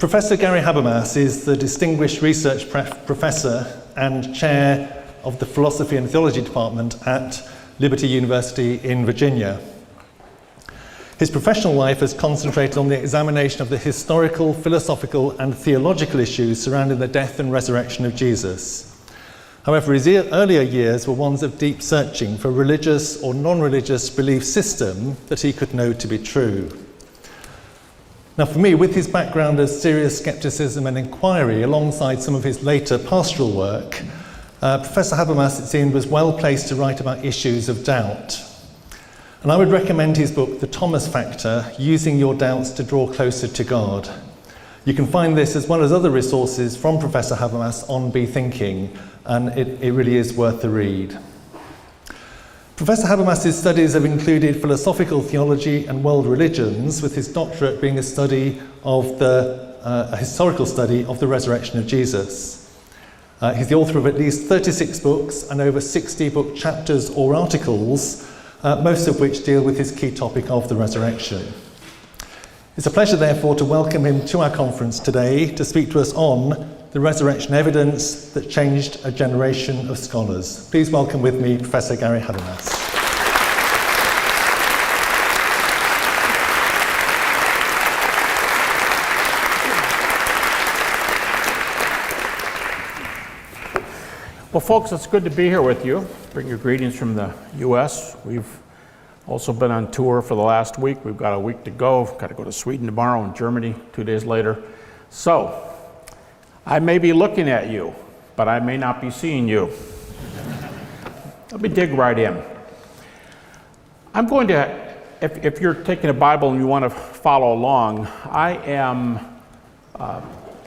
Professor Gary Habermas is the Distinguished Research Professor and Chair of the Philosophy and Theology Department at Liberty University in Virginia. His professional life has concentrated on the examination of the historical, philosophical and theological issues surrounding the death and resurrection of Jesus. However, his earlier years were ones of deep searching for religious or non-religious belief system that he could know to be true. Now for me, with his background of serious skepticism and inquiry alongside some of his later pastoral work, Professor Habermas, it seemed, was well placed to write about issues of doubt. And I would recommend his book, The Thomas Factor, Using Your Doubts to Draw Closer to God. You can find this as well as other resources from Professor Habermas on Be Thinking, and it really is worth the read. Professor Habermas's studies have included philosophical theology and world religions, with his doctorate being a historical study of the resurrection of Jesus. He's the author of at least 36 books and over 60 book chapters or articles, most of which deal with his key topic of the resurrection. It's a pleasure, therefore, to welcome him to our conference today to speak to us on the resurrection evidence that changed a generation of scholars. Please welcome with me Professor Gary Habermas. Well, folks, it's good to be here with you. Bring your greetings from the U.S. We've also been on tour for the last week. We've got a week to go. Got to go to Sweden tomorrow and Germany 2 days later. So, I may be looking at you, but I may not be seeing you. Let me dig right in. I'm going to, if you're taking a Bible and you want to follow along, I am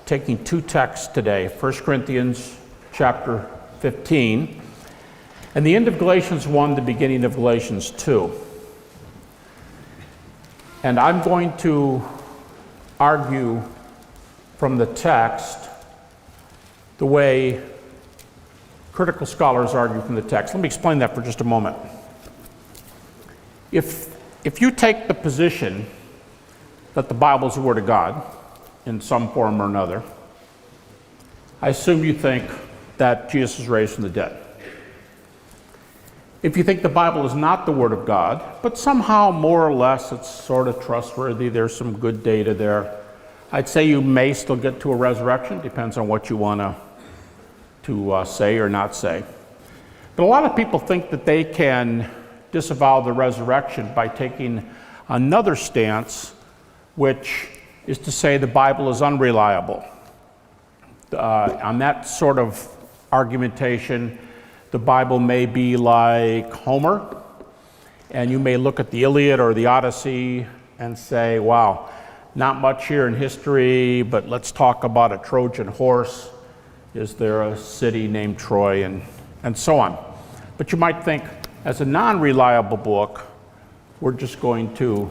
taking two texts today, 1 Corinthians chapter 15, and the end of Galatians 1, the beginning of Galatians 2. And I'm going to argue from the text the way critical scholars argue from the text. Let me explain that for just a moment. If you take the position that the Bible is the Word of God in some form or another, I assume you think that Jesus was raised from the dead. If you think the Bible is not the Word of God, but somehow more or less it's sort of trustworthy, there's some good data there, I'd say you may still get to a resurrection, depends on what you want to say or not say. But a lot of people think that they can disavow the resurrection by taking another stance, which is to say the Bible is unreliable. On that sort of argumentation, the Bible may be like Homer, and you may look at the Iliad or the Odyssey and say, wow, not much here in history, but let's talk about a Trojan horse. Is there a city named Troy, and so on. But you might think, as a non-reliable book, we're just going to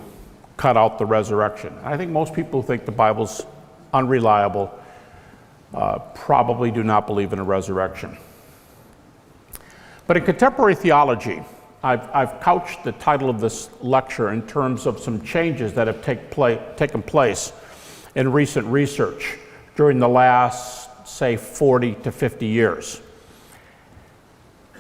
cut out the resurrection. I think most people who think the Bible's unreliable probably do not believe in a resurrection. But in contemporary theology, I've couched the title of this lecture in terms of some changes that have taken place in recent research during the last, say, 40 to 50 years.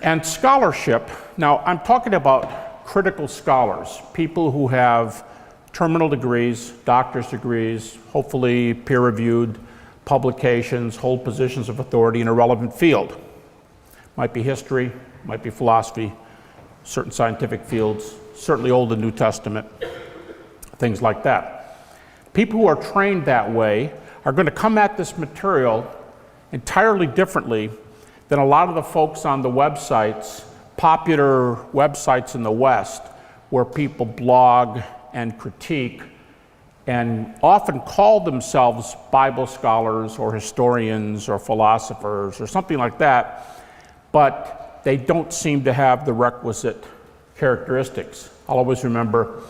And scholarship, now I'm talking about critical scholars, people who have terminal degrees, doctor's degrees, hopefully peer-reviewed publications, hold positions of authority in a relevant field. Might be history, might be philosophy, certain scientific fields, certainly Old and New Testament, things like that. People who are trained that way are going to come at this material entirely differently than a lot of the folks on the websites, popular websites in the West, where people blog and critique and often call themselves Bible scholars or historians or philosophers or something like that, but they don't seem to have the requisite characteristics. I'll always remember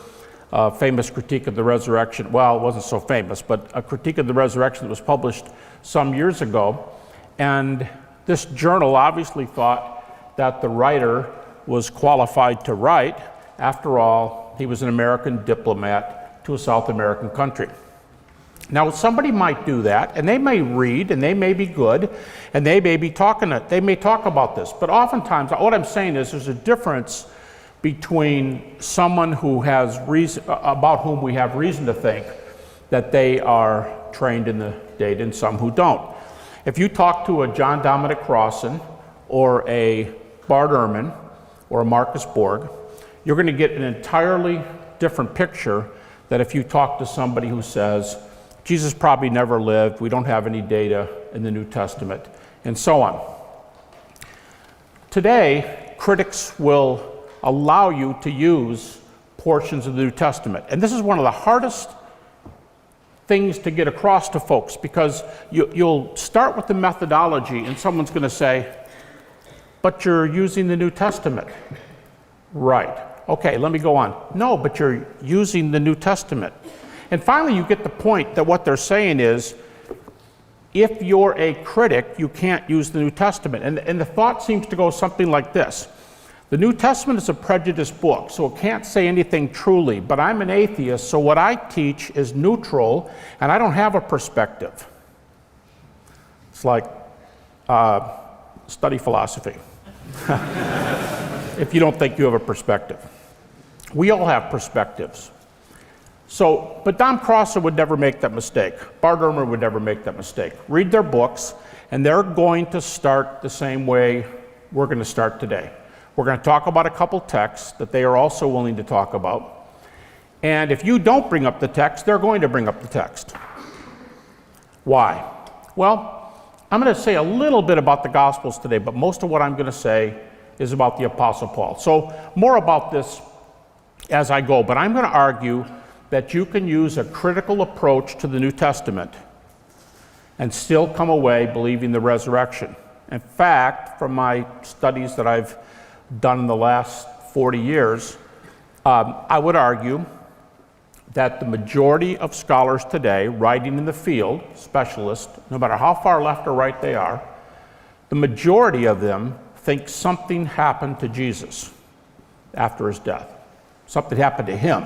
a famous critique of the resurrection. Well, it wasn't so famous, but a critique of the resurrection that was published some years ago. And this journal obviously thought that the writer was qualified to write. After all, he was an American diplomat to a South American country. Now, somebody might do that, and they may read, and they may be good, and they may be they may talk about this. But oftentimes, what I'm saying is there's a difference between someone who has reason, about whom we have reason to think that they are trained in the data, and some who don't. If you talk to a John Dominic Crossan, or a Bart Ehrman, or a Marcus Borg, you're going to get an entirely different picture than if you talk to somebody who says, Jesus probably never lived, we don't have any data in the New Testament, and so on. Today, critics will allow you to use portions of the New Testament. And this is one of the hardest things to get across to folks, because you'll start with the methodology and someone's going to say, but you're using the New Testament. Right. Okay, let me go on. No, but you're using the New Testament. And finally, you get the point that what they're saying is, if you're a critic, you can't use the New Testament. And the thought seems to go something like this. The New Testament is a prejudiced book, so it can't say anything truly, but I'm an atheist, so what I teach is neutral, and I don't have a perspective. It's like study philosophy, if you don't think you have a perspective. We all have perspectives. So, but Dom Crossan would never make that mistake. Bart Ehrman would never make that mistake. Read their books, and they're going to start the same way we're going to start today. We're going to talk about a couple texts that they are also willing to talk about. And if you don't bring up the text, they're going to bring up the text. Why? Well, I'm going to say a little bit about the Gospels today, but most of what I'm going to say is about the Apostle Paul. So more about this as I go, but I'm going to argue that you can use a critical approach to the New Testament and still come away believing the resurrection. In fact, from my studies that I've done in the last 40 years, I would argue that the majority of scholars today, writing in the field, specialists, no matter how far left or right they are, the majority of them think something happened to Jesus after his death. Something happened to him,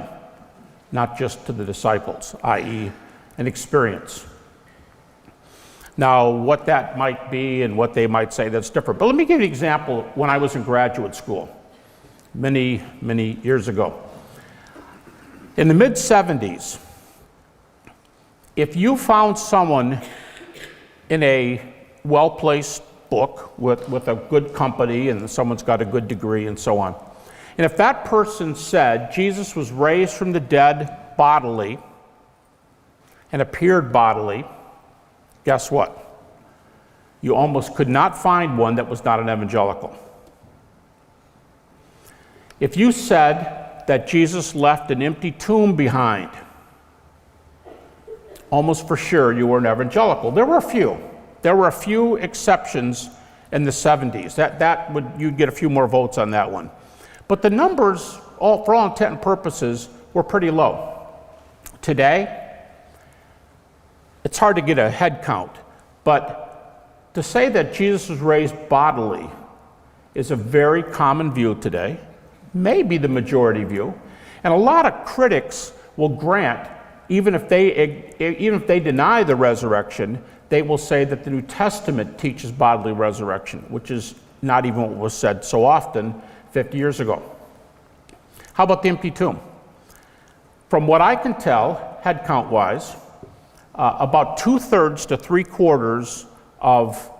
not just to the disciples, i.e., an experience. Now, what that might be and what they might say, that's different. But let me give you an example when I was in graduate school, many, many years ago. In the mid-70s, if you found someone in a well-placed book with a good company and someone's got a good degree and so on, and if that person said Jesus was raised from the dead bodily and appeared bodily, guess what? You almost could not find one that was not an evangelical. If you said that Jesus left an empty tomb behind, almost for sure you were an evangelical. There were a few. There were a few exceptions in the 70s. You'd get a few more votes on that one. But the numbers, for all intent and purposes, were pretty low. Today, it's hard to get a head count, but to say that Jesus was raised bodily is a very common view today, maybe the majority view, and a lot of critics will grant, even if they deny the resurrection, they will say that the New Testament teaches bodily resurrection, which is not even what was said so often 50 years ago. How about the empty tomb? From what I can tell, head count wise, about 2/3 to 3/4 of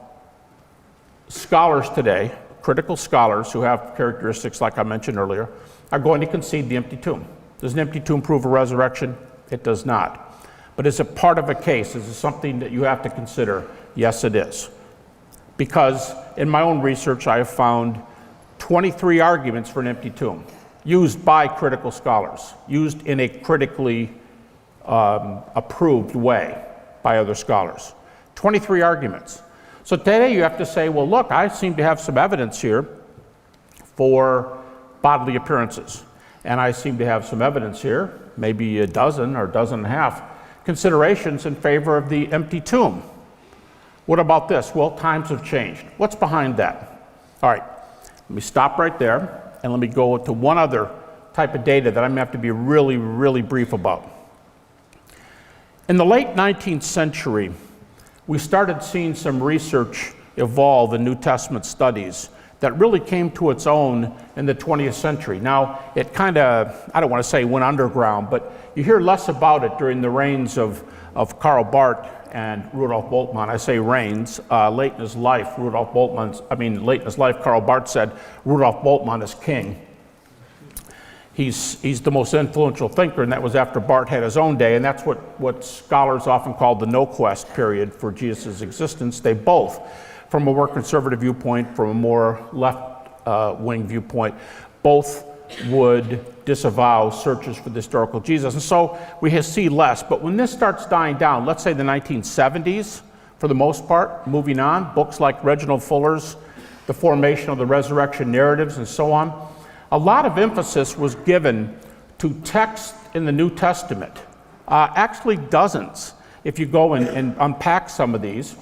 scholars today, critical scholars who have characteristics like I mentioned earlier, are going to concede the empty tomb. Does an empty tomb prove a resurrection? It does not. But is it part of a case? Is it something that you have to consider? Yes, it is. Because in my own research, I have found 23 arguments for an empty tomb, used by critical scholars, used in a critically approved way by other scholars. 23 arguments. So today you have to say, well, look, I seem to have some evidence here for bodily appearances. And I seem to have some evidence here, maybe a dozen or a dozen and a half, considerations in favor of the empty tomb. What about this? Well, times have changed. What's behind that? All right, let me stop right there and let me go to one other type of data that I'm going to have to be really, really brief about. In the late 19th century, we started seeing some research evolve in New Testament studies that really came to its own in the 20th century. Now, it kind of, I don't want to say went underground, but you hear less about it during the reigns of Karl Barth and Rudolf Bultmann. I say reigns, late in his life, late in his life, Karl Barth said, Rudolf Bultmann is king. He's the most influential thinker, and that was after Barth had his own day, and that's what scholars often call the no-quest period for Jesus' existence. They both, from a more conservative viewpoint, from a more left-wing viewpoint, both would disavow searches for the historical Jesus. And so we see less, but when this starts dying down, let's say the 1970s, for the most part, moving on, books like Reginald Fuller's The Formation of the Resurrection Narratives and so on, a lot of emphasis was given to text in the New Testament, actually dozens, if you go and unpack some of these.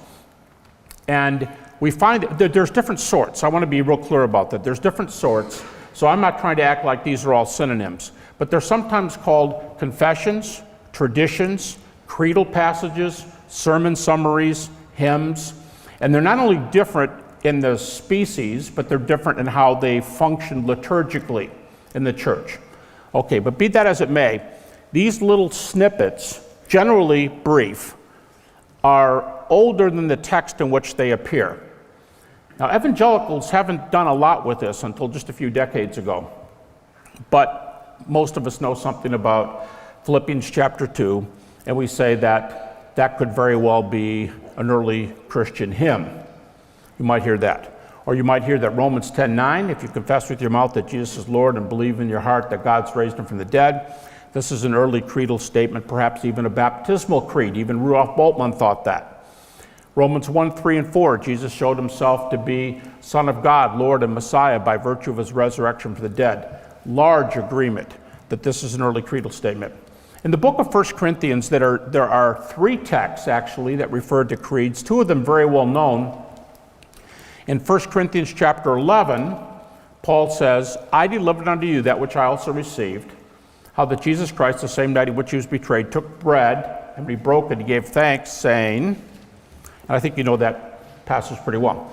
And we find that there's different sorts. I want to be real clear about that. There's different sorts, so I'm not trying to act like these are all synonyms, but they're sometimes called confessions, traditions, creedal passages, sermon summaries, hymns, and they're not only different in the species, but they're different in how they function liturgically in the church. Okay, but be that as it may, these little snippets, generally brief, are older than the text in which they appear. Now, evangelicals haven't done a lot with this until just a few decades ago, but most of us know something about Philippians chapter 2, and we say that that could very well be an early Christian hymn. You might hear that. Or you might hear that Romans 10:9, if you confess with your mouth that Jesus is Lord and believe in your heart that God's raised him from the dead. This is an early creedal statement, perhaps even a baptismal creed. Even Rudolf Bultmann thought that. Romans 1:3 and 4, Jesus showed himself to be Son of God, Lord and Messiah by virtue of his resurrection from the dead. Large agreement that this is an early creedal statement. In the book of 1 Corinthians, there are 3 texts actually that refer to creeds, 2 of them very well known. In 1 Corinthians chapter 11, Paul says, I delivered unto you that which I also received, how that Jesus Christ, the same night in which he was betrayed, took bread, and when he broke it, he gave thanks, saying, and I think you know that passage pretty well.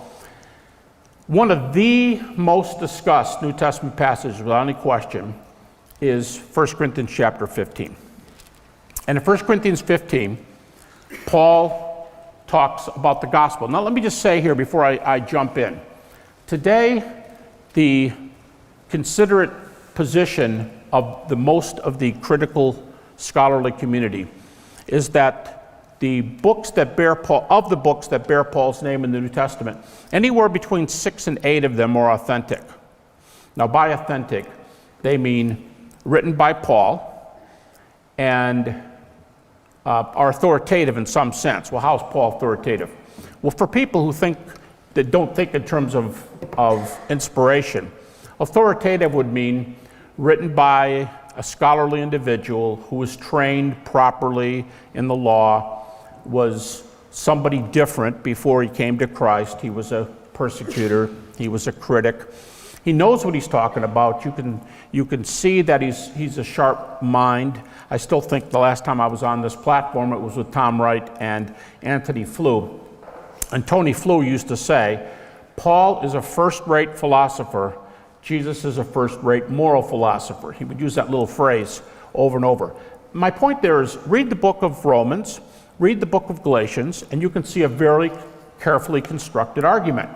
One of the most discussed New Testament passages, without any question, is 1 Corinthians chapter 15. And in 1 Corinthians 15, Paul talks about the gospel. Now let me just say here before I jump in. Today, the considerate position of the most of the critical scholarly community is that the books that bear Paul's name in the New Testament, anywhere between 6 and 8 of them are authentic. Now by authentic, they mean written by Paul and are authoritative in some sense. Well, how is Paul authoritative? Well, for people that don't think in terms of inspiration, authoritative would mean written by a scholarly individual who was trained properly in the law, was somebody different before he came to Christ. He was a persecutor, he was a critic. He knows what he's talking about. You can see that he's a sharp mind. I still think the last time I was on this platform, it was with Tom Wright and Anthony Flew. And Tony Flew used to say, Paul is a first-rate philosopher. Jesus is a first-rate moral philosopher. He would use that little phrase over and over. My point there is read the book of Romans, read the book of Galatians, and you can see a very carefully constructed argument.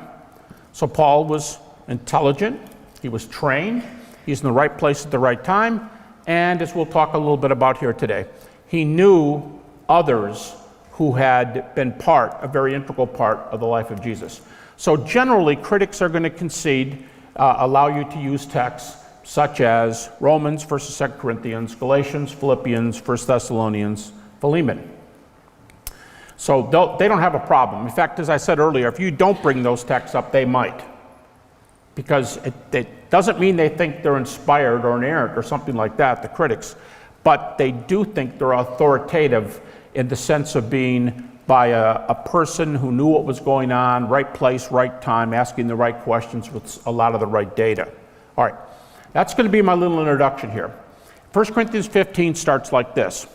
So Paul was intelligent, he was trained, he's in the right place at the right time, and as we'll talk a little bit about here today, he knew others who had been a very integral part of the life of Jesus. So generally, critics are going to concede, allow you to use texts such as Romans, 1st and 2nd Corinthians, Galatians, Philippians, 1 Thessalonians, Philemon. So they don't have a problem. In fact, as I said earlier, if you don't bring those texts up, they might. Because it doesn't mean they think they're inspired or inerrant or something like that, the critics, but they do think they're authoritative in the sense of being by a person who knew what was going on, right place, right time, asking the right questions with a lot of the right data. All right, that's going to be my little introduction here. 1 Corinthians 15 starts like this.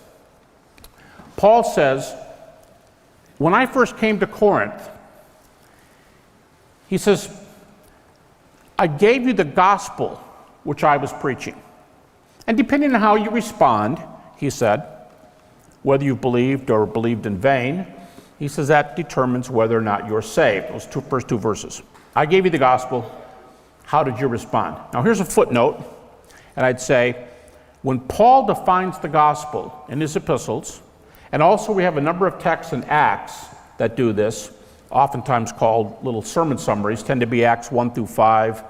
Paul says, when I first came to Corinth, he says, I gave you the gospel which I was preaching. And depending on how you respond, he said, whether you believed or believed in vain, he says that determines whether or not you're saved. Those first two verses. I gave you the gospel. How did you respond? Now here's a footnote, and I'd say, when Paul defines the gospel in his epistles, and also we have a number of texts in Acts that do this, oftentimes called little sermon summaries, tend to be Acts 1 through 5,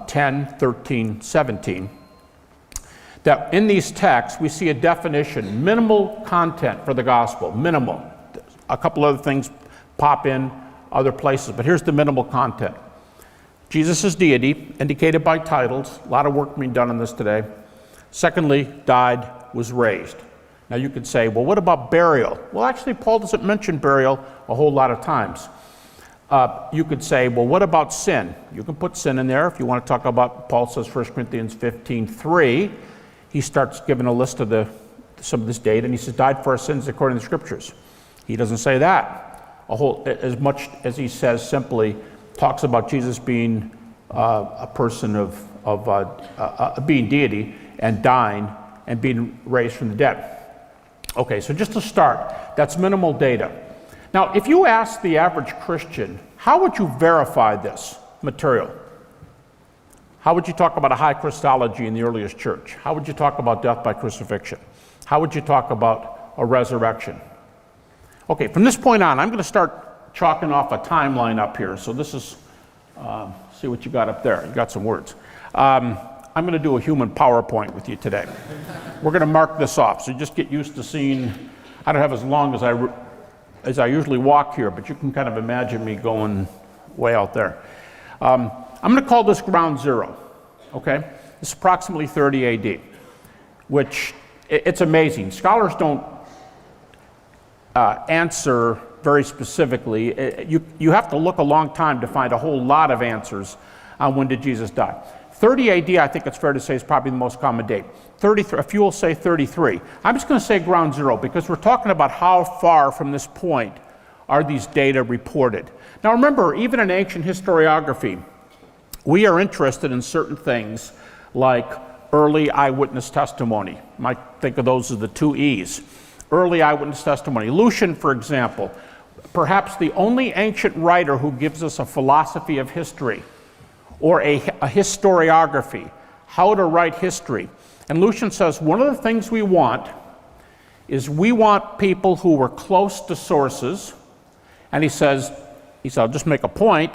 10, 13, 17, that in these texts we see a definition, minimal content for the gospel, minimal. A couple other things pop in other places, but here's the minimal content. Jesus' deity, indicated by titles, a lot of work being done on this today. Secondly, died, was raised. Now you could say, well, what about burial? Well, actually, Paul doesn't mention burial a whole lot of times. You could say, well, what about sin? You can put sin in there if you want to talk about, Paul says, 1 Corinthians 15:3. He starts giving a list of some of this data, and he says, died for our sins according to the Scriptures. He doesn't say that as much as he says simply, talks about Jesus being a person of being deity and dying and being raised from the dead. Okay, so just to start, that's minimal data. Now, if you ask the average Christian, how would you verify this material? How would you talk about a high Christology in the earliest church? How would you talk about death by crucifixion? How would you talk about a resurrection? Okay, from this point on, I'm going to start chalking off a timeline up here. So this is, see what you got up there. You got some words. I'm going to do a human PowerPoint with you today. We're going to mark this off, so just get used to seeing, I don't have as long as I usually walk here, but you can kind of imagine me going way out there. I'm going to call this ground zero, okay? It's approximately 30 AD, which it's amazing. Scholars don't answer very specifically. You have to look a long time to find a whole lot of answers on when did Jesus die. 30 AD, I think it's fair to say, is probably the most common date. 33, a few will say 33. I'm just going to say ground zero because we're talking about how far from this point are these data reported. Now remember, even in ancient historiography, we are interested in certain things like early eyewitness testimony. You might think of those as the two E's. Early eyewitness testimony. Lucian, for example, perhaps the only ancient writer who gives us a philosophy of history or a historiography, how to write history. And Lucian says one of the things we want is we want people who were close to sources. And he says, I'll just make a point.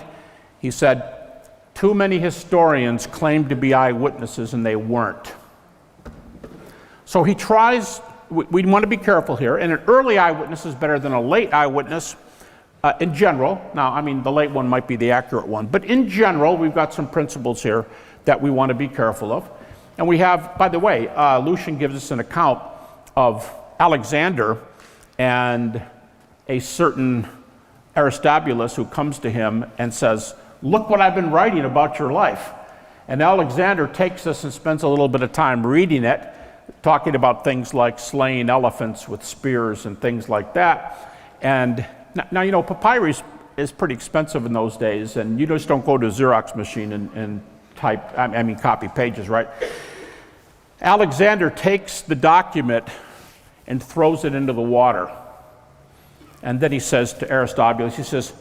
He said, too many historians claim to be eyewitnesses and they weren't. So he tries, we want to be careful here, and an early eyewitness is better than a late eyewitness in general. Now, I mean, the late one might be the accurate one, but in general, we've got some principles here that we want to be careful of. And we have, by the way, Lucian gives us an account of Alexander and a certain Aristobulus who comes to him and says, look what I've been writing about your life. And Alexander takes this and spends a little bit of time reading it, talking about things like slaying elephants with spears and things like that. And now, you know, papyrus is pretty expensive in those days, and you just don't go to a Xerox machine and copy pages, right? Alexander takes the document and throws it into the water. And then he says to Aristobulus, he says,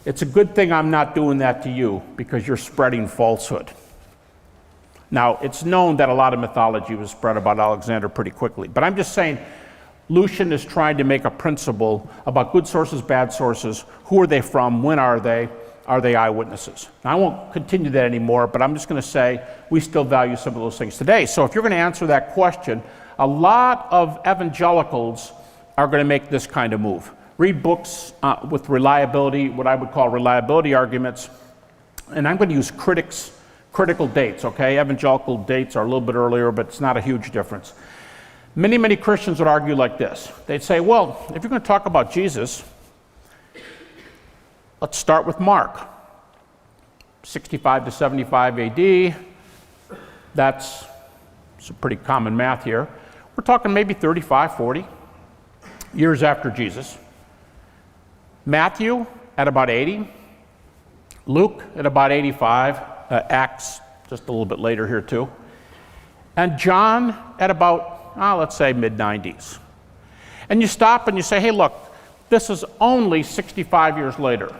it's a good thing I'm not doing that to you because you're spreading falsehood. Now, it's known that a lot of mythology was spread about Alexander pretty quickly, but I'm just saying Lucian is trying to make a principle about good sources, bad sources, who are they from, when are they eyewitnesses? Now, I won't continue that anymore, but I'm just going to say we still value some of those things today. So if you're going to answer that question, a lot of evangelicals are going to make this kind of move. Read books with reliability, what I would call reliability arguments, and I'm going to use critical dates, okay? Evangelical dates are a little bit earlier, but it's not a huge difference. Many Christians would argue like this. They'd say, well, if you're going to talk about Jesus, let's start with Mark. 65 to 75 AD, that's some pretty common math here. We're talking maybe 35, 40. years after Jesus. Matthew at about 80. Luke at about 85. Acts just a little bit later here too. And John at about, let's say mid-90s. And you stop and you say, hey, look, this is only 65 years later.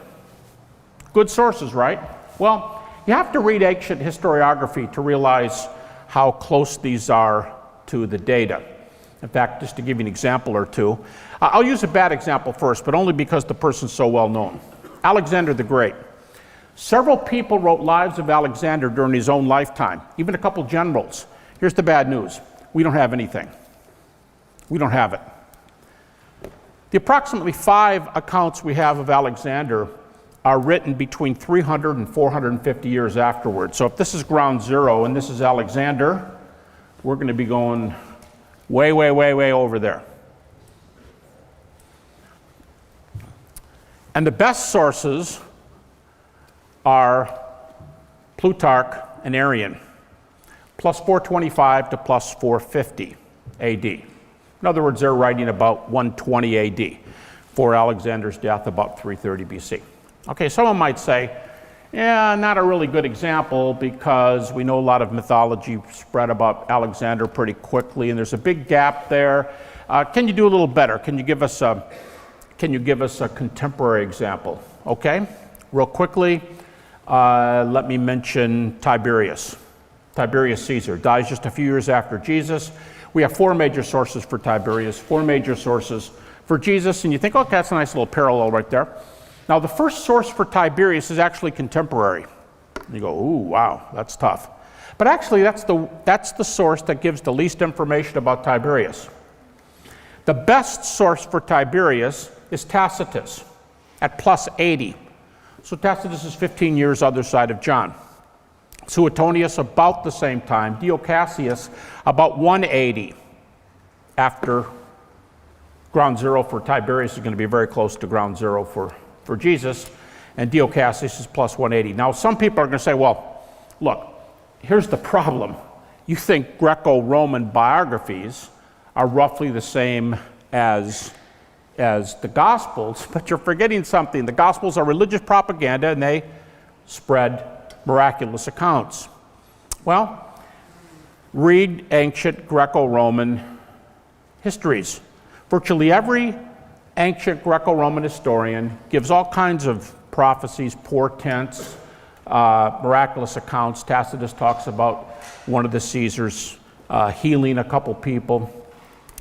Good sources, right? Well, you have to read ancient historiography to realize how close these are to the data. In fact, just to give you an example or two, I'll use a bad example first, but only because the person's so well known. Alexander the Great. Several people wrote lives of Alexander during his own lifetime, even a couple generals. Here's the bad news. We don't have anything. We don't have it. The approximately 5 accounts we have of Alexander are written between 300 and 450 years afterwards. So if this is ground zero and this is Alexander, we're going to be going way, way, way, way over there. And the best sources are Plutarch and Arrian, plus 425 to plus 450 AD. In other words, they're writing about 120 AD for Alexander's death, about 330 BC. Okay, someone might say, yeah, not a really good example because we know a lot of mythology spread about Alexander pretty quickly, and there's a big gap there. Can you do a little better? Can you give us a contemporary example? Okay, real quickly, let me mention Tiberius. Tiberius Caesar dies just a few years after Jesus. We have 4 major sources for Tiberius, 4 major sources for Jesus, and you think, okay, that's a nice little parallel right there. Now, the first source for Tiberius is actually contemporary. You go, ooh, wow, that's tough. But actually, that's the source that gives the least information about Tiberius. The best source for Tiberius is Tacitus at plus 80. So Tacitus is 15 years other side of John. Suetonius about the same time. Dio Cassius about 180 after ground zero for Tiberius is going to be very close to ground zero for Jesus, and Dio Cassius is plus 180. Now, some people are going to say, well, look, here's the problem. You think Greco-Roman biographies are roughly the same as the Gospels, but you're forgetting something. The Gospels are religious propaganda, and they spread miraculous accounts. Well, read ancient Greco-Roman histories. Virtually every ancient Greco-Roman historian gives all kinds of prophecies, portents, miraculous accounts. Tacitus talks about one of the Caesars healing a couple people,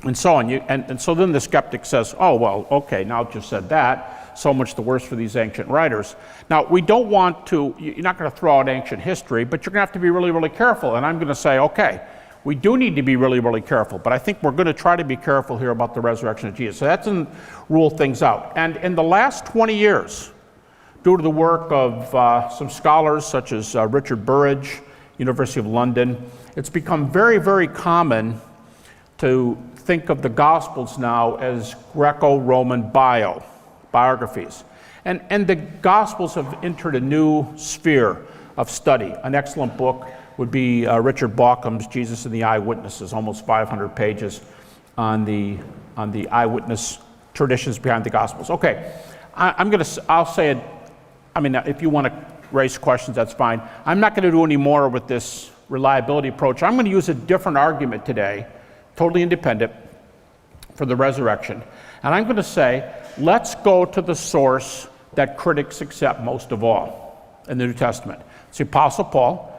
and so on. And so then the skeptic says, oh, well, okay, now that you said that, so much the worse for these ancient writers. Now, we don't want to, you're not going to throw out ancient history, but you're going to have to be really, really careful. And I'm going to say, okay, we do need to be really, really careful, but I think we're going to try to be careful here about the resurrection of Jesus. So that doesn't rule things out. And in the last 20 years, due to the work of some scholars such as Richard Burridge, University of London, it's become very, very common to think of the Gospels now as Greco-Roman biographies. And the Gospels have entered a new sphere of study. An excellent book would be Richard Bauckham's Jesus and the Eyewitnesses, almost 500 pages on the eyewitness traditions behind the Gospels. Okay, I'll say it. I mean, if you want to raise questions, that's fine. I'm not going to do any more with this reliability approach. I'm going to use a different argument today, totally independent, for the resurrection. And I'm going to say, let's go to the source that critics accept most of all in the New Testament. It's the Apostle Paul.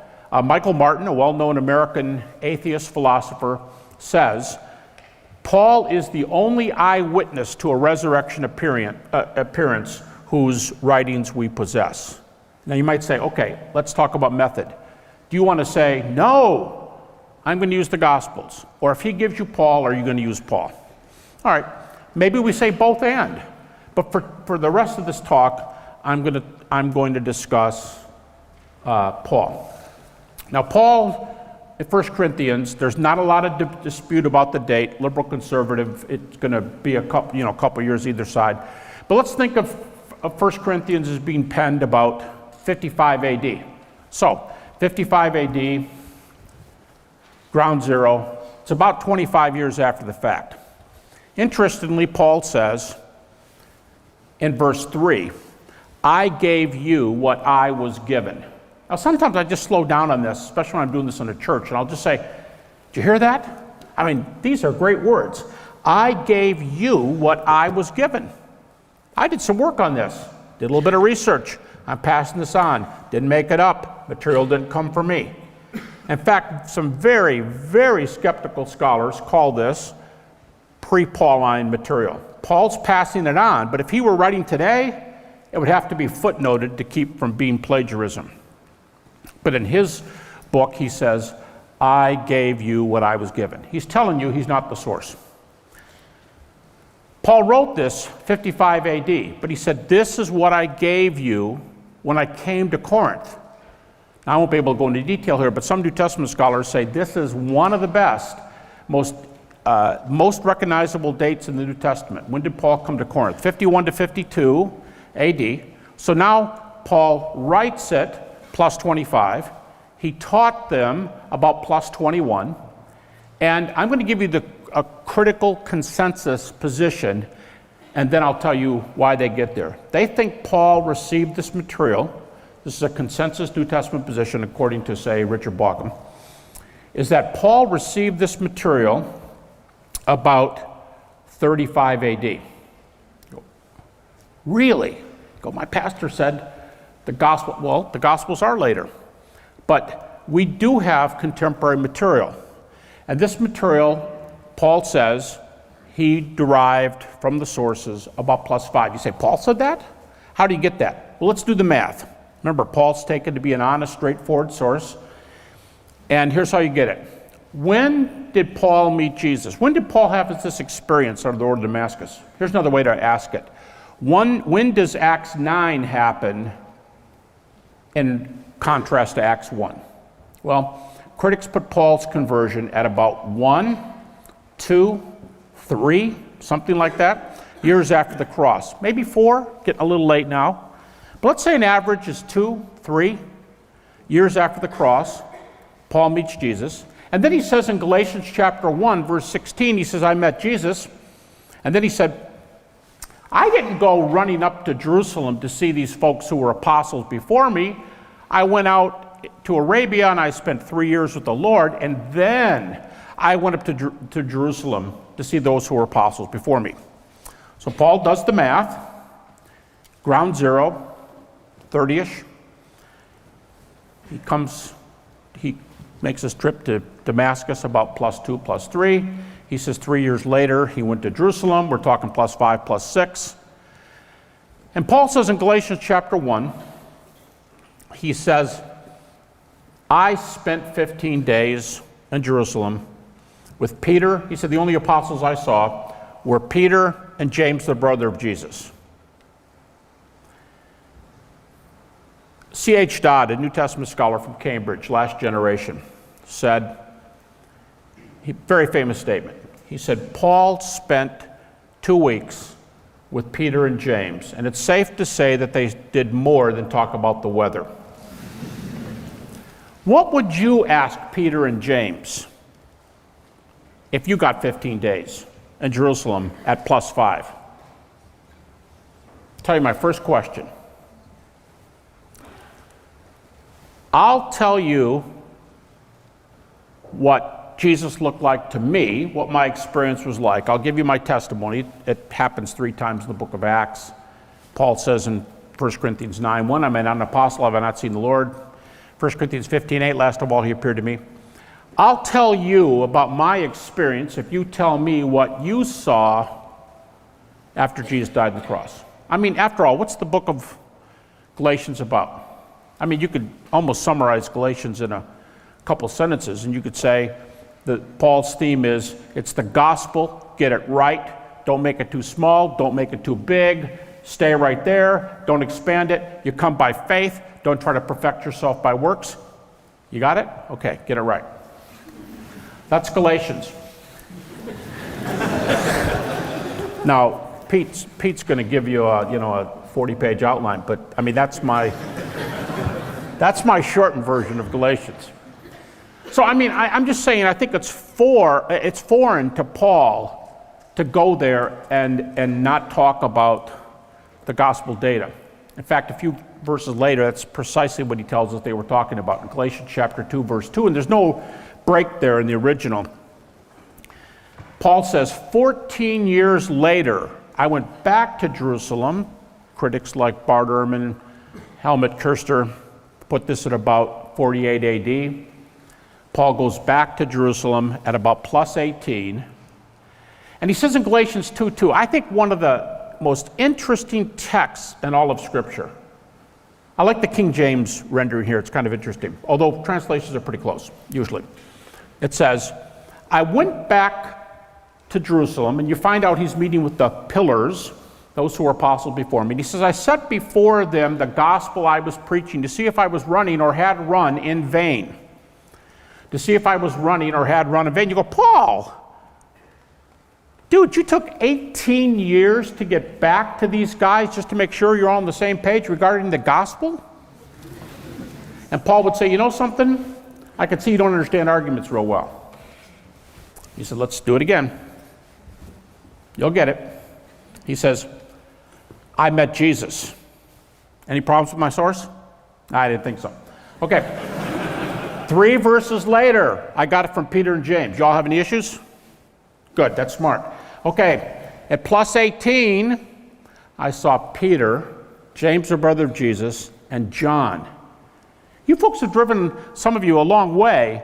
Michael Martin, a well-known American atheist philosopher, says, Paul is the only eyewitness to a resurrection appearance whose writings we possess. Now you might say, okay, let's talk about method. Do you want to say, no, I'm going to use the Gospels? Or if he gives you Paul, are you going to use Paul? All right, maybe we say both and. But for the rest of this talk, I'm going to discuss Paul. Now, Paul, in 1 Corinthians, there's not a lot of dispute about the date, liberal, conservative. It's going to be a couple years either side. But let's think of 1 Corinthians as being penned about 55 AD. So, 55 AD, ground zero. It's about 25 years after the fact. Interestingly, Paul says in verse 3, I gave you what I was given. Now, sometimes I just slow down on this, especially when I'm doing this in a church, and I'll just say, did you hear that? I mean, these are great words. I gave you what I was given. I did some work on this, did a little bit of research. I'm passing this on. Didn't make it up. Material didn't come from me. In fact, some very, very skeptical scholars call this pre-Pauline material. Paul's passing it on, but if he were writing today, it would have to be footnoted to keep from being plagiarism. But in his book, he says, I gave you what I was given. He's telling you he's not the source. Paul wrote this 55 AD, but he said, this is what I gave you when I came to Corinth. Now, I won't be able to go into detail here, but some New Testament scholars say this is one of the best, most recognizable dates in the New Testament. When did Paul come to Corinth? 51 to 52 AD. So now Paul writes it plus 25. He taught them about plus 21. And I'm going to give you a critical consensus position, and then I'll tell you why they get there. They think Paul received this material. This is a consensus New Testament position, according to, say, Richard Bauckham, is that Paul received this material about 35 AD. Really? My pastor said the Gospels are later. But we do have contemporary material. And this material, Paul says, he derived from the sources about plus 5. You say, Paul said that? How do you get that? Well, let's do the math. Remember, Paul's taken to be an honest, straightforward source. And here's how you get it. When did Paul meet Jesus? When did Paul have this experience on the road to Damascus? Here's another way to ask it. When does Acts 9 happen in contrast to Acts 1? Well, critics put Paul's conversion at about 1, 2, 3, something like that, years after the cross. Maybe 4, getting a little late now. But let's say an average is 2, 3 years after the cross, Paul meets Jesus. And then he says in Galatians chapter 1, verse 16, he says, I met Jesus. And then he said, I didn't go running up to Jerusalem to see these folks who were apostles before me. I went out to Arabia and I spent 3 years with the Lord. And then I went up to Jerusalem to see those who were apostles before me. So Paul does the math. Ground zero. 30-ish. He makes his trip to Damascus about plus 2, plus 3. He says 3 years later, he went to Jerusalem. We're talking plus 5, plus 6. And Paul says in Galatians chapter 1, he says, I spent 15 days in Jerusalem with Peter. He said the only apostles I saw were Peter and James, the brother of Jesus. C.H. Dodd, a New Testament scholar from Cambridge, last generation, said, very famous statement. He said, Paul spent 2 weeks with Peter and James, and it's safe to say that they did more than talk about the weather. What would you ask Peter and James if you got 15 days in Jerusalem at plus 5? I'll tell you my first question. I'll tell you what Jesus looked like to me, what my experience was like. I'll give you my testimony. It happens 3 times in the book of Acts. Paul says in 1 Corinthians 9:1, I'm not an apostle, have I not seen the Lord? 1 Corinthians 15:8, last of all, he appeared to me. I'll tell you about my experience if you tell me what you saw after Jesus died on the cross. I mean, after all, what's the book of Galatians about? I mean, you could almost summarize Galatians in a couple sentences, and you could say that Paul's theme is, it's the gospel, get it right, don't make it too small, don't make it too big, stay right there, don't expand it, you come by faith, don't try to perfect yourself by works. You got it? Okay, get it right. That's Galatians. Now, Pete's going to give you a 40-page outline, but I mean that's my shortened version of Galatians. So I mean, I'm just saying, I think it's foreign to Paul to go there and not talk about the gospel data. In fact, a few verses later, that's precisely what he tells us they were talking about in Galatians chapter 2, verse 2, and there's no break there in the original. Paul says, 14 years later, I went back to Jerusalem. Critics like Bart Ehrman, Helmut Kirster put this at about 48 AD. Paul goes back to Jerusalem at about plus 18. And he says in Galatians 2:2, I think one of the most interesting texts in all of Scripture. I like the King James rendering here. It's kind of interesting, although translations are pretty close, usually. It says, I went back to Jerusalem, and you find out he's meeting with the pillars, those who were apostles before me. And he says, I set before them the gospel I was preaching to see if I was running or had run in vain. To see if I was running or had run in vain. You go, Paul, dude, you took 18 years to get back to these guys just to make sure you're all on the same page regarding the gospel? And Paul would say, you know something? I can see you don't understand arguments real well. He said, let's do it again. You'll get it. He says, I met Jesus. Any problems with my source? I didn't think so. Okay. 3 verses later, I got it from Peter and James. Y'all have any issues? Good, that's smart. Okay, at plus 18, I saw Peter, James, the brother of Jesus, and John. You folks have driven, some of you, a long way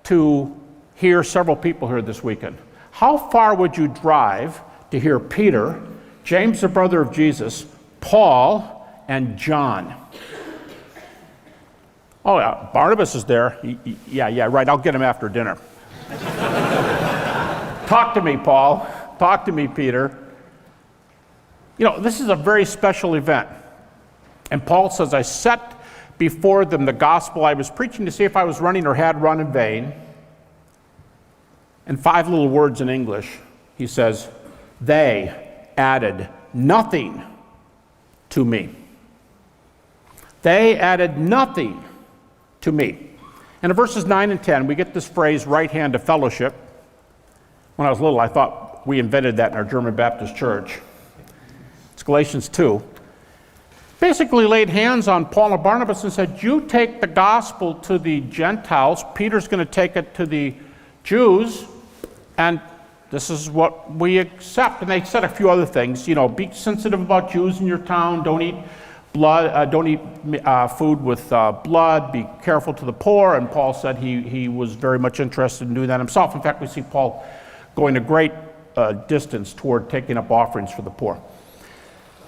to hear several people here this weekend. How far would you drive to hear Peter, James, the brother of Jesus, Paul, and John? Oh, yeah, Barnabas is there. Yeah, right, I'll get him after dinner. Talk to me, Paul. Talk to me, Peter. You know, this is a very special event. And Paul says, I set before them the gospel I was preaching to see if I was running or had run in vain. And 5 little words in English. He says, they added nothing to me. They added nothing to me. And in verses 9 and 10, we get this phrase, right hand of fellowship. When I was little, I thought we invented that in our German Baptist church. It's Galatians 2. Basically laid hands on Paul and Barnabas and said, you take the gospel to the Gentiles, Peter's going to take it to the Jews, and this is what we accept. And they said a few other things. You know, be sensitive about Jews in your town. Don't eat blood. Don't eat food with blood. Be careful to the poor. And Paul said he was very much interested in doing that himself. In fact, we see Paul going a great distance toward taking up offerings for the poor.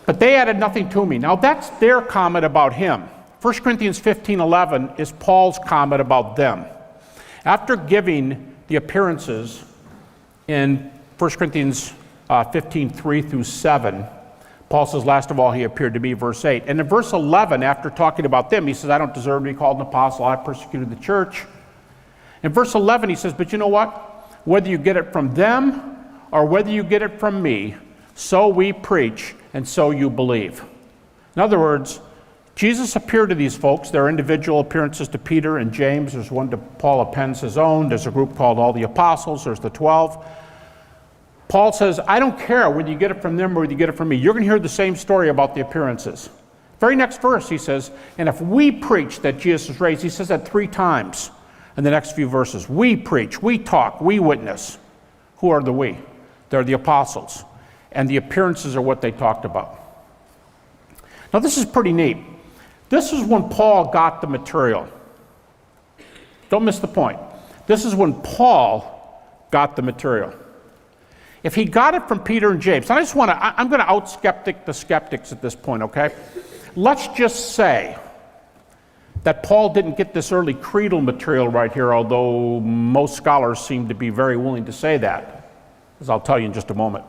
But they added nothing to me. Now that's their comment about him. 1 Corinthians 15:11 is Paul's comment about them. After giving the appearances in 1 Corinthians 15:3-7, Paul says, last of all, he appeared to me, verse 8. And in verse 11, after talking about them, he says, I don't deserve to be called an apostle. I persecuted the church. In verse 11, he says, but you know what? Whether you get it from them or whether you get it from me, so we preach and so you believe. In other words, Jesus appeared to these folks. There are individual appearances to Peter and James. There's one to Paul appends his own. There's a group called all the apostles. There's the 12. Paul says, I don't care whether you get it from them or whether you get it from me. You're going to hear the same story about the appearances. Very next verse, he says, and if we preach that Jesus was raised, he says that 3 times in the next few verses. We preach, we talk, we witness. Who are the we? They're the apostles. And the appearances are what they talked about. Now this is pretty neat. This is when Paul got the material. Don't miss the point. This is when Paul got the material. If he got it from Peter and James, I'm going to out-skeptic the skeptics at this point, okay? Let's just say that Paul didn't get this early creedal material right here, although most scholars seem to be very willing to say that, as I'll tell you in just a moment.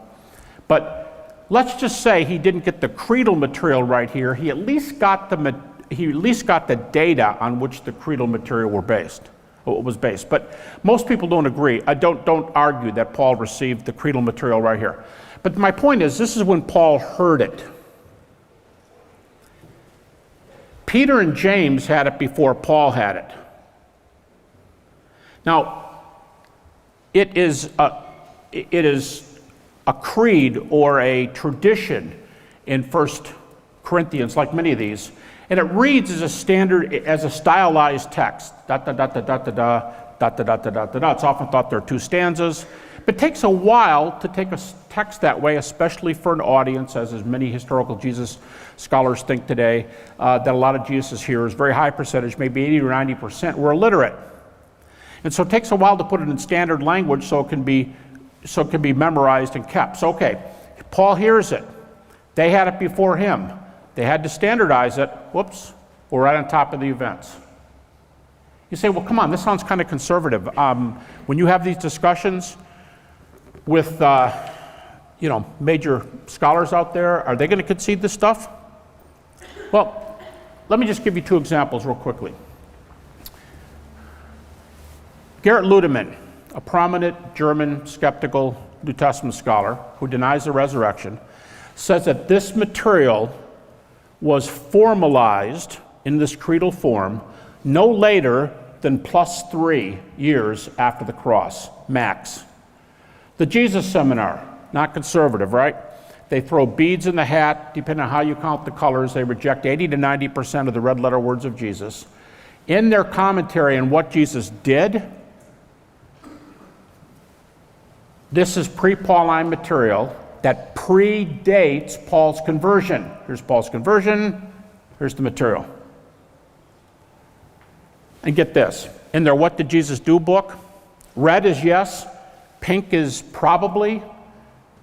But let's just say he didn't get the creedal material right here. He at least got the data on which the creedal material was based. But most people don't agree. Don't argue that Paul received the creedal material right here. But my point is, this is when Paul heard it. Peter and James had it before Paul had it. Now, it is a creed or a tradition in 1 Corinthians, like many of these, and it reads as a standard, as a stylized text. Da da da da da da da da da da da da da. It's often thought there are 2 stanzas, but it takes a while to take a text that way, especially for an audience, as many historical Jesus scholars think today, that a lot of Jesus' hearers, very high percentage, maybe 80 or 90%, were illiterate. And so it takes a while to put it in standard language so it can be memorized and kept. So okay, Paul hears it. They had it before him. They had to standardize it. Whoops, we're right on top of the events. You say, well, come on, this sounds kind of conservative. When you have these discussions with major scholars out there, are they going to concede this stuff? Well, let me just give you 2 examples real quickly. Gerrit Ludemann, a prominent German skeptical New Testament scholar who denies the resurrection, says that this material was formalized in this creedal form no later than +3 years after the cross, max. The Jesus Seminar, not conservative, right? They throw beads in the hat, depending on how you count the colors. They reject 80 to 90% of the red letter words of Jesus. In their commentary on what Jesus did, this is pre-Pauline material that predates Paul's conversion. Here's Paul's conversion, here's the material. And get this, in their What Did Jesus Do book, red is yes, pink is probably,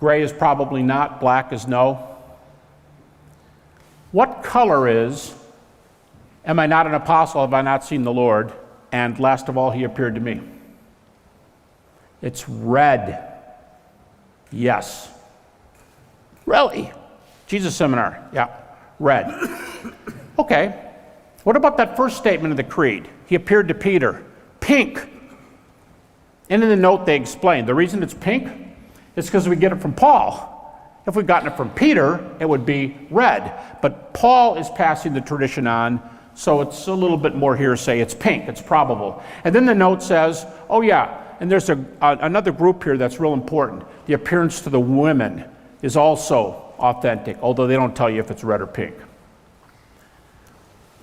gray is probably not, black is no. What color is, am I not an apostle, have I not seen the Lord? And last of all, he appeared to me. It's red. Yes. Really? Jesus Seminar, yeah, red. Okay, what about that first statement of the creed? He appeared to Peter. Pink. And in the note they explain, the reason it's pink is because we get it from Paul. If we'd gotten it from Peter, it would be red. But Paul is passing the tradition on, so it's a little bit more hearsay. It's pink, it's probable. And then the note says, oh yeah, and there's another group here that's real important. The appearance to the women is also authentic, although they don't tell you if it's red or pink.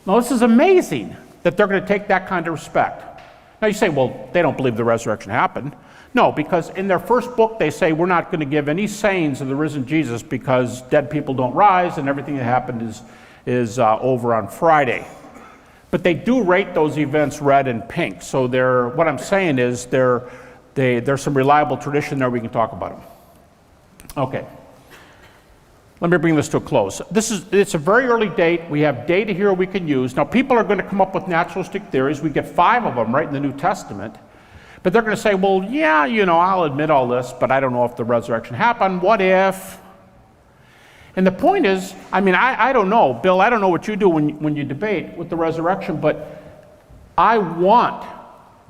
Now this is amazing that they're going to take that kind of respect. Now you say, well, they don't believe the resurrection happened. No, because in their first book they say we're not going to give any sayings of the risen Jesus because dead people don't rise and everything that happened is over on Friday. But they do rate those events red and pink. So what I'm saying is there's some reliable tradition there, we can talk about them. Okay. Let me bring this to a close. It's a very early date. We have data here we can use. Now, people are going to come up with naturalistic theories. We get 5 of them right in the New Testament. But they're going to say, well, yeah, I'll admit all this, but I don't know if the resurrection happened. What if? And the point is, I don't know. Bill, I don't know what you do when you debate with the resurrection, but I want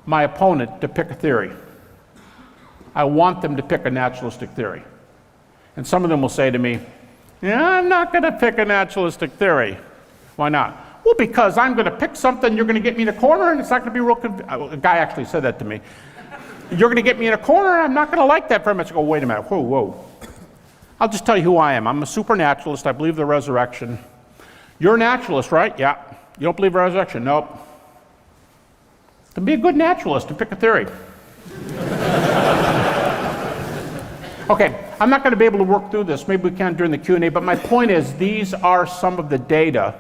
my opponent to pick a theory. I want them to pick a naturalistic theory. And some of them will say to me, yeah, I'm not going to pick a naturalistic theory. Why not? Well, because I'm going to pick something, you're going to get me in a corner, and it's not going to be real a guy actually said that to me. You're going to get me in a corner, and I'm not going to like that very much. I go, wait a minute, whoa. I'll just tell you who I am. I'm a supernaturalist. I believe the resurrection. You're a naturalist, right? Yeah. You don't believe the resurrection? Nope. Then be a good naturalist and pick a theory. Okay, I'm not going to be able to work through this. Maybe we can during the Q&A, but my point is these are some of the data.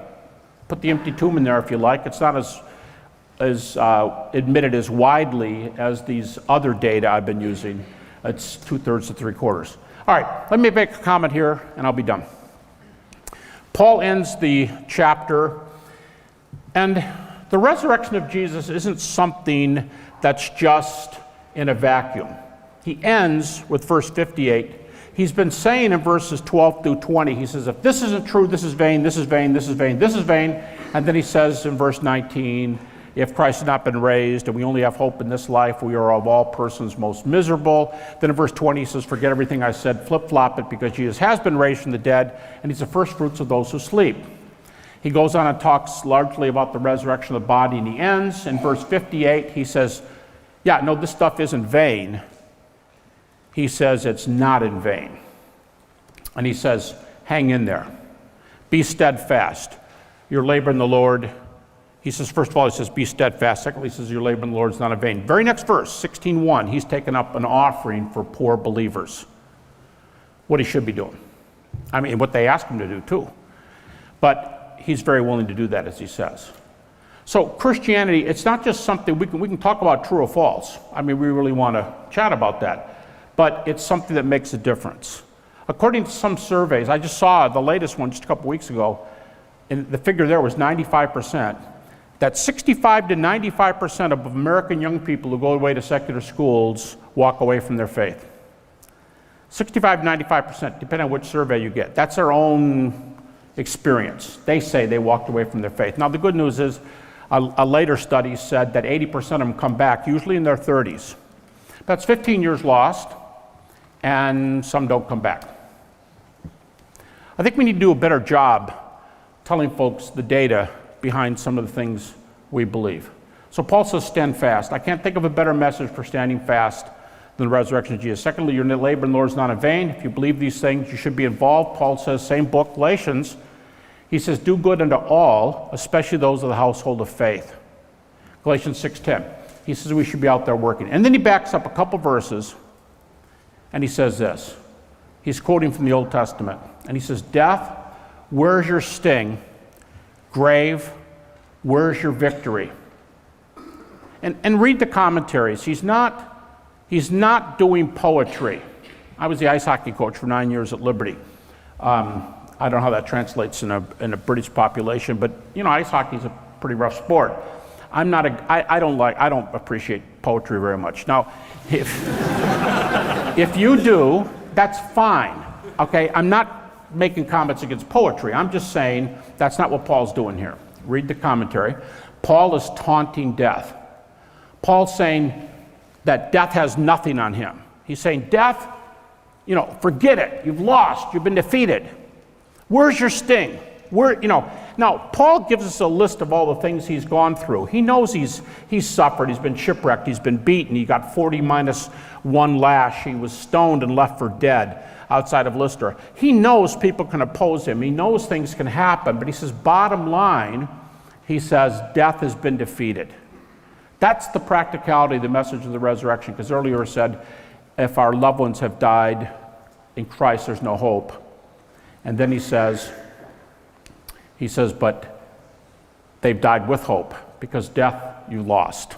Put the empty tomb in there if you like. It's not as admitted as widely as these other data I've been using. It's 2/3 to 3/4. All right, let me make a comment here and I'll be done. Paul ends the chapter, and the resurrection of Jesus isn't something that's just in a vacuum. He ends with verse 58. He's been saying in verses 12 through 20, he says, if this isn't true, this is vain, this is vain, this is vain, this is vain. And then he says in verse 19, if Christ has not been raised and we only have hope in this life, we are of all persons most miserable. Then in verse 20 he says, forget everything I said, flip-flop it, because Jesus has been raised from the dead, and he's the first fruits of those who sleep. He goes on and talks largely about the resurrection of the body, and he ends. In verse 58, he says, yeah, no, this stuff isn't vain. He says it's not in vain. And he says, hang in there. Be steadfast. Your labor in the Lord. He says, first of all, he says, be steadfast. Secondly, he says, your labor in the Lord is not in vain. Very next verse, 16:1, he's taken up an offering for poor believers. What he should be doing. I mean, what they ask him to do too. But he's very willing to do that, as he says. So Christianity, it's not just something, we can talk about true or false. I mean, we really want to chat about that. But it's something that makes a difference. According to some surveys, I just saw the latest one just a couple weeks ago, and the figure there was 95%, that 65 to 95% of American young people who go away to secular schools walk away from their faith. 65 to 95%, depending on which survey you get. That's their own experience. They say they walked away from their faith. Now, the good news is a later study said that 80% of them come back, usually in their 30s. That's 15 years lost, and some don't come back. I think we need to do a better job telling folks the data behind some of the things we believe. So Paul says, stand fast. I can't think of a better message for standing fast than the resurrection of Jesus. Secondly, your labor in the Lord is not in vain. If you believe these things, you should be involved. Paul says, same book, Galatians, he says, do good unto all, especially those of the household of faith. Galatians 6:10, he says we should be out there working. And then he backs up a couple verses, and he says this. He's quoting from the Old Testament, and he says, death, where's your sting? Grave, where's your victory? And read the commentaries. He's not doing poetry. I was the ice hockey coach for 9 years at Liberty. I don't know how that translates in a British population, but you know, ice hockey is a pretty rough sport. I don't appreciate poetry very much. Now, if you do, that's fine. Okay, I'm not making comments against poetry. I'm just saying that's not what Paul's doing here. Read the commentary. Paul is taunting death. Paul's saying that death has nothing on him. He's saying, death, forget it. You've lost. You've been defeated. Where's your sting? Now, Paul gives us a list of all the things he's gone through. He knows he's suffered. He's been shipwrecked. He's been beaten. He got 40 minus 1 lash. He was stoned and left for dead outside of Lystra. He knows people can oppose him. He knows things can happen. But he says, bottom line, he says, death has been defeated. That's the practicality of the message of the resurrection, because earlier I said, if our loved ones have died in Christ, there's no hope. And then he says, but they've died with hope, because death you lost.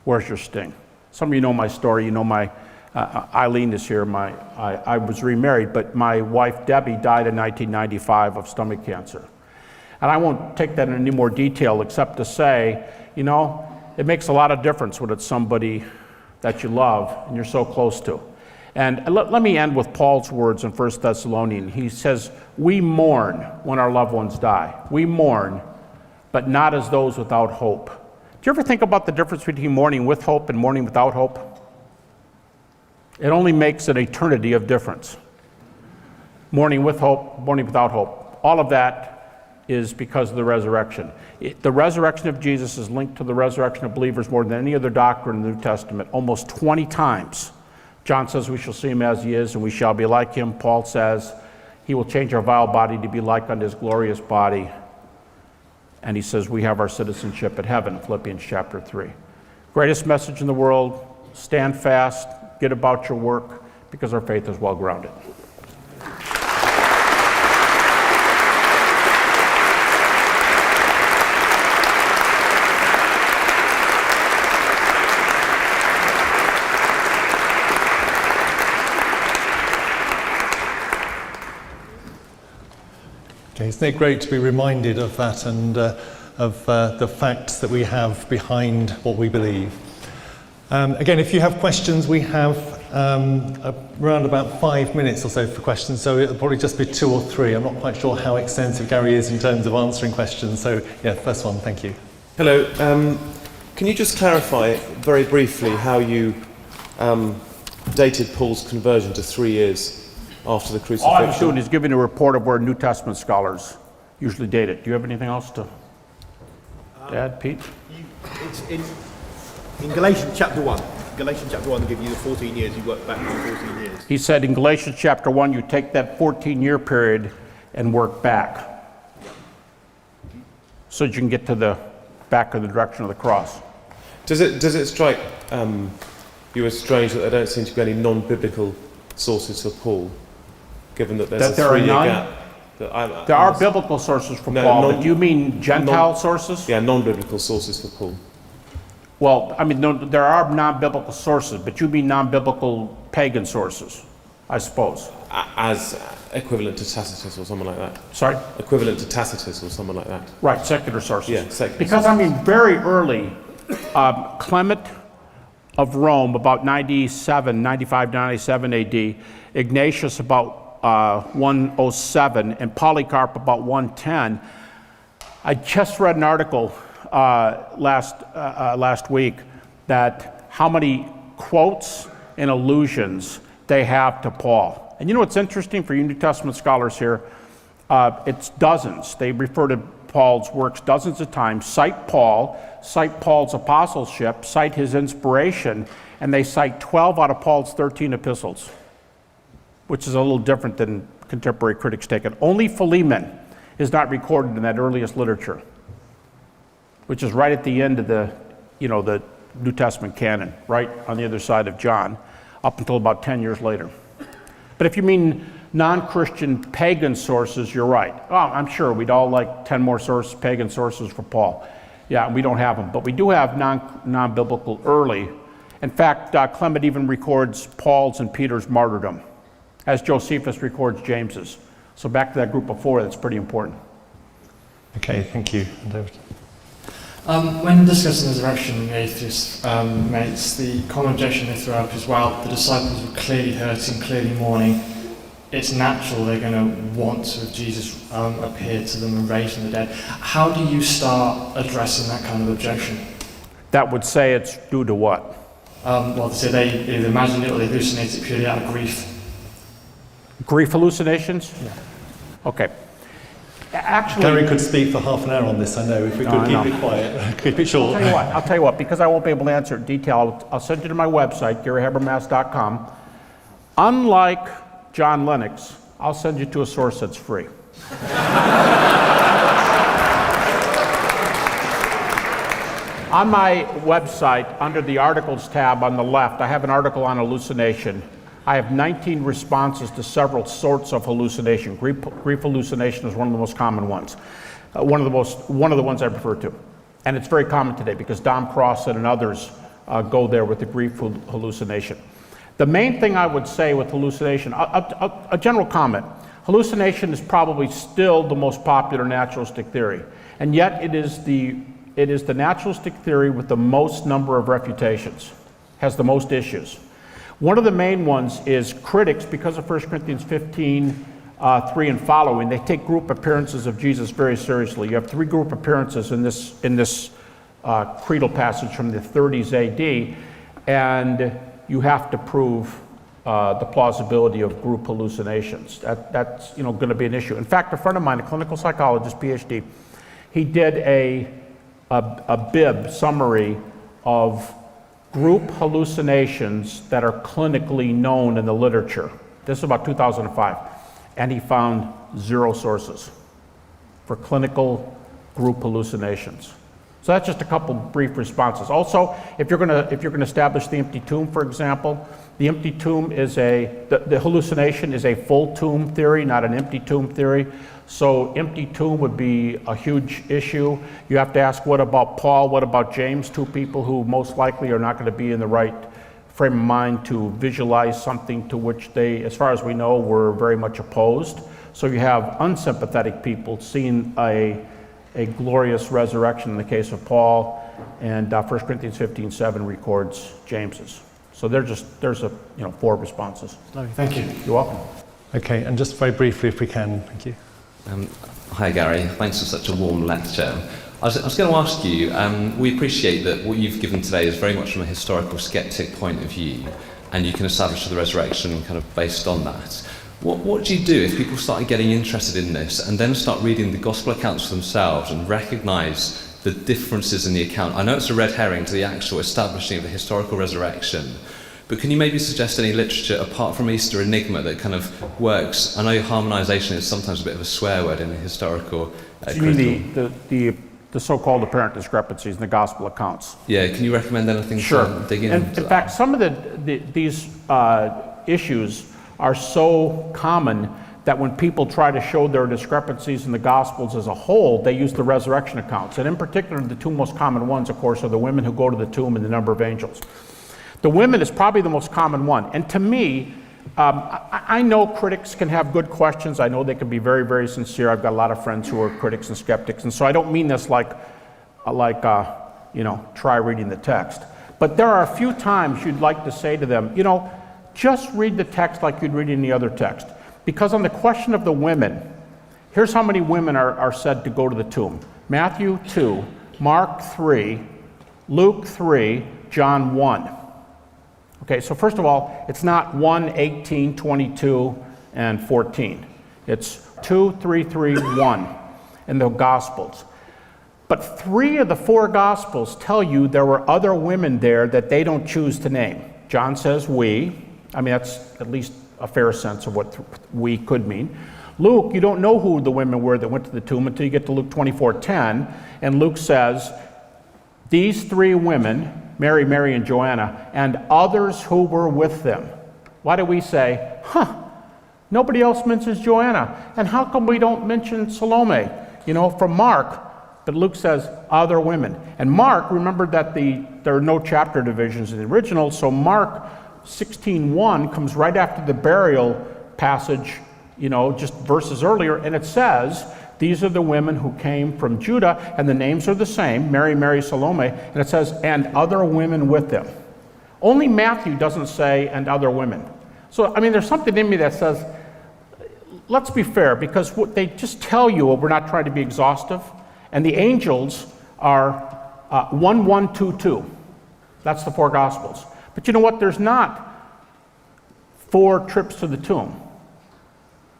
Where's your sting? Some of you know my story. You know my, Eileen is here. I was remarried, but my wife Debbie died in 1995 of stomach cancer. And I won't take that in any more detail except to say, it makes a lot of difference when it's somebody that you love and you're so close to. And let me end with Paul's words in 1 Thessalonians. He says, we mourn when our loved ones die. We mourn, but not as those without hope. Do you ever think about the difference between mourning with hope and mourning without hope? It only makes an eternity of difference. Mourning with hope, mourning without hope. All of that is because of the resurrection. The resurrection of Jesus is linked to the resurrection of believers more than any other doctrine in the New Testament, almost 20 times. John says we shall see him as he is, and we shall be like him. Paul says he will change our vile body to be like unto his glorious body. And he says we have our citizenship at heaven, Philippians chapter 3. Greatest message in the world, stand fast, get about your work, because our faith is well grounded. Isn't it great to be reminded of that and of the facts that we have behind what we believe? Again, if you have questions, we have around about 5 minutes or so for questions, so it'll probably just be 2 or 3. I'm not quite sure how extensive Gary is in terms of answering questions, so yeah, first one, thank you. Hello, can you just clarify very briefly how you dated Paul's conversion to 3 years after the crucifixion? All I'm doing is giving a report of where New Testament scholars usually date it. Do you have anything else to add, Pete? It's in Galatians chapter 1, Galatians chapter 1 give you the 14 years, you work back from 14 years. He said in Galatians chapter 1, you take that 14-year period and work back so that you can get to the back of the direction of the cross. Does it strike you as strange that there don't seem to be any non-biblical sources for Paul, given that there's That a there are 3-year none? gap? There are biblical sources for No, Paul, non- but do you mean Gentile sources? Yeah, non-biblical sources for Paul. Well, I mean, no, there are non-biblical sources, but you mean non-biblical pagan sources, I suppose. As equivalent to Tacitus or someone like that. Sorry? Equivalent to Tacitus or someone like that. Right, secular sources. Yeah, secular Because, I mean, very early, Clement of Rome, about 95, 97 AD, Ignatius about 107, and Polycarp about 110. I just read an article last week that how many quotes and allusions they have to Paul. And you know what's interesting for you New Testament scholars here? It's dozens. They refer to Paul's works dozens of times, cite Paul, cite Paul's apostleship, cite his inspiration, and they cite 12 out of Paul's 13 epistles, which is a little different than contemporary critics take it. Only Philemon is not recorded in that earliest literature, which is right at the end of the New Testament canon, right on the other side of John, up until about 10 years later. But if you mean non-Christian pagan sources, you're right. Oh, I'm sure we'd all like 10 more pagan sources for Paul. Yeah, we don't have them, but we do have non-biblical early. In fact, Clement even records Paul's and Peter's martyrdom, as Josephus records James's. So back to that group of 4, that's pretty important. Okay, thank you. David. When discussing the resurrection, the atheist mates, the common objection they throw up is, well, the disciples were clearly hurting, clearly mourning. It's natural they're going to want to have Jesus appear to them and raise from the dead. How do you start addressing that kind of objection? That would say it's due to what? Well, they say they either imagined it or they hallucinate it purely out of grief. Grief hallucinations? Yeah. Okay. Actually, Gary could speak for half an hour on this, I know, if we could keep it quiet, keep it short. I'll tell you what, because I won't be able to answer it in detail, I'll send you to my website, GaryHabermas.com. Unlike John Lennox, I'll send you to a source that's free. On my website, under the articles tab on the left, I have an article on hallucination. I have 19 responses to several sorts of hallucination. Grief hallucination is one of the most common ones. One of the ones I refer to. And it's very common today because Dom Crossan and others go there with the grief hallucination. The main thing I would say with hallucination, a general comment, hallucination is probably still the most popular naturalistic theory. And yet it is the naturalistic theory with the most number of refutations, has the most issues. One of the main ones is critics, because of 1 Corinthians 15, 3 and following, they take group appearances of Jesus very seriously. You have 3 group appearances in this creedal passage from the 30s AD, and you have to prove the plausibility of group hallucinations. That's going to be an issue. In fact, a friend of mine, a clinical psychologist, PhD, he did a bib summary of group hallucinations that are clinically known in the literature. This is about 2005. And he found 0 sources for clinical group hallucinations. So that's just a couple brief responses. Also, if you're going to establish the empty tomb, for example, the empty tomb is the hallucination is a full tomb theory, not an empty tomb theory. So empty tomb would be a huge issue. You have to ask, what about Paul? What about James? 2 people who most likely are not going to be in the right frame of mind to visualize something to which they, as far as we know, were very much opposed. So you have unsympathetic people seeing a glorious resurrection in the case of Paul, and 1 Corinthians 15:7 records James's. So there's 4 responses. Thank you. You're welcome. Okay, and just very briefly if we can, thank you. Hi Gary, thanks for such a warm lecture. I was going to ask you, we appreciate that what you've given today is very much from a historical skeptic point of view, and you can establish the resurrection kind of based on that. What do you do if people start getting interested in this and then start reading the gospel accounts for themselves and recognise the differences in the account. I know it's a red herring to the actual establishing of the historical resurrection, but can you maybe suggest any literature apart from Easter Enigma that kind of works? I know harmonisation is sometimes a bit of a swear word in the historical You mean the so-called apparent discrepancies in the gospel accounts? Yeah, can you recommend anything to dig into In fact, some of these issues are so common that when people try to show their discrepancies in the Gospels as a whole, they use the resurrection accounts. And in particular, the two most common ones, of course, are the women who go to the tomb and the number of angels. The women is probably the most common one. And to me, I know critics can have good questions. I know they can be very, very sincere. I've got a lot of friends who are critics and skeptics. And so I don't mean this like try reading the text. But there are a few times you'd like to say to them, just read the text like you'd read any other text. Because on the question of the women, here's how many women are said to go to the tomb. Matthew 2, Mark 3, Luke 3, John 1. Okay, so first of all, it's not 1, 18, 22, and 14. It's 2, 3, 3, 1 in the Gospels. But 3 of the 4 Gospels tell you there were other women there that they don't choose to name. John says we. I mean, that's at least a fair sense of what we could mean. Luke, you don't know who the women were that went to the tomb until you get to Luke 24:10, and Luke says, these 3 women, Mary, Mary, and Joanna, and others who were with them. Why do we say, nobody else mentions Joanna, and how come we don't mention Salome? From Mark, but Luke says other women. And Mark, remember that there are no chapter divisions in the original, so Mark 16:1 comes right after the burial passage, just verses earlier, and it says, these are the women who came from Judah, and the names are the same, Mary, Mary, Salome, and it says, and other women with them. Only Matthew doesn't say, and other women. So, there's something in me that says, let's be fair, because what they just tell you, we're not trying to be exhaustive, and the angels are 1, 1, 2, 2. That's the 4 Gospels. But you know what? There's not 4 trips to the tomb.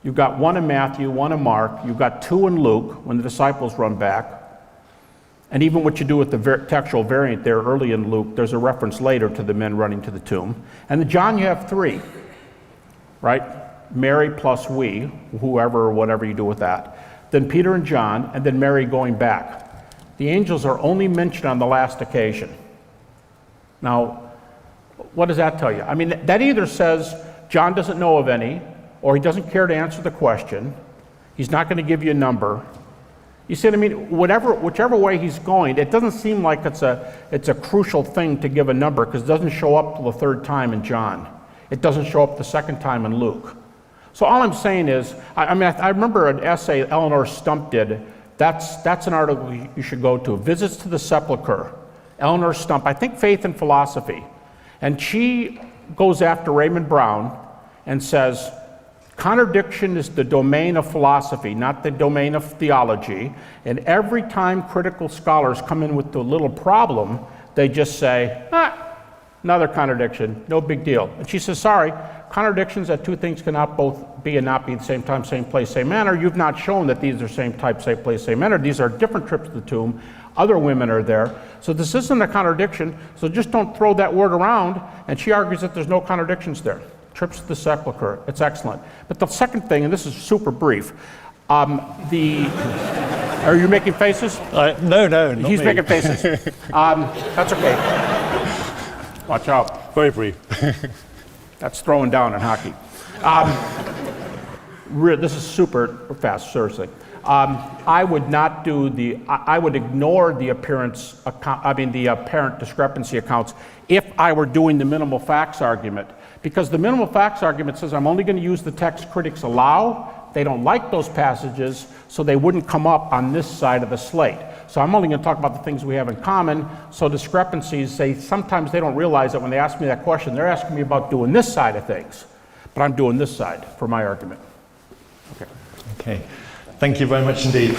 You've got 1 in Matthew, 1 in Mark, you've got 2 in Luke when the disciples run back. And even what you do with the textual variant there early in Luke, there's a reference later to the men running to the tomb. And in John you have 3, right? Mary plus we, whoever or whatever you do with that. Then Peter and John, and then Mary going back. The angels are only mentioned on the last occasion. Now, what does that tell you? That either says John doesn't know of any, or he doesn't care to answer the question. He's not going to give you a number. You see what I mean? Whichever way he's going, it doesn't seem like it's a crucial thing to give a number, because it doesn't show up till the 3rd time in John. It doesn't show up the 2nd time in Luke. So all I'm saying is, I remember an essay Eleanor Stump did. That's an article you should go to. Visits to the Sepulchre. Eleanor Stump, I think Faith and Philosophy. And she goes after Raymond Brown and says, contradiction is the domain of philosophy, not the domain of theology. And every time critical scholars come in with a little problem, they just say, another contradiction, no big deal. And she says, sorry, contradictions that 2 things cannot both be and not be at the same time, same place, same manner. You've not shown that these are same type, same place, same manner. These are different trips to the tomb. Other women are there. So this isn't a contradiction, so just don't throw that word around. And she argues that there's no contradictions there. Trips to the sepulchre, it's excellent. But the second thing, and this is super brief, are you making faces? No, not He's me. making faces. That's okay. Watch out. Very brief. That's throwing down in hockey. This is super fast, seriously. I would not do I would ignore the the apparent discrepancy accounts if I were doing the minimal facts argument. Because the minimal facts argument says I'm only going to use the text critics allow. They don't like those passages, so they wouldn't come up on this side of the slate. So I'm only going to talk about the things we have in common. So discrepancies, sometimes they don't realize that when they ask me that question, they're asking me about doing this side of things. But I'm doing this side for my argument. Okay. Thank you very much indeed.